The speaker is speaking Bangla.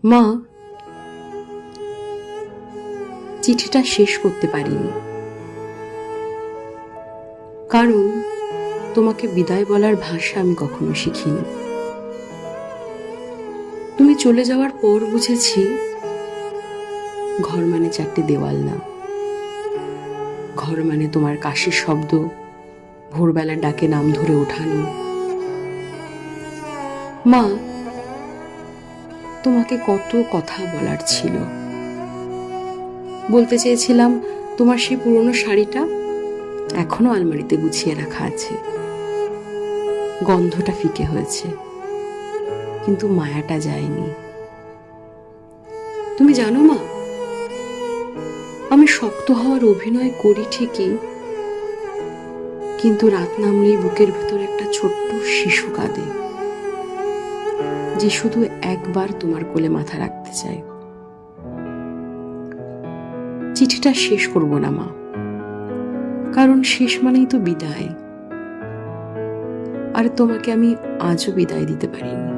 মা, চিঠিটা শেষ করতে পারিনি, কারণ তোমাকে বিদায় বলার ভাষা আমি কখনো শিখিনি। তুমি চলে যাওয়ার পর বুঝেছি ঘর মানে চারটে দেওয়াল না, ঘর মানে তোমার কাশির শব্দ, ভোরবেলার ডাকে নাম ধরে ওঠানো। মা, তোমাকে কত কথা বলার ছিল। বলতে চেয়েছিলাম তোমার সেই পুরনো শাড়িটা এখনো আলমারিতে গুছিয়ে রাখা আছে, গন্ধটা ফিকে হয়েছে কিন্তু মায়াটা যায়নি। তুমি জানো মা, আমি শক্ত হওয়ার অভিনয় করি ঠিকই, কিন্তু রাত নামলেই বুকের ভেতর একটা ছোট্ট শিশু কাঁদে, যে শুধু একবার তোমার কোলে মাথা রাখতে চায়। চিঠিটা শেষ করব না মা, কারণ শেষ মানেই তো বিদায়, আর তোমাকে আমি আজও বিদায় দিতে পারিনি।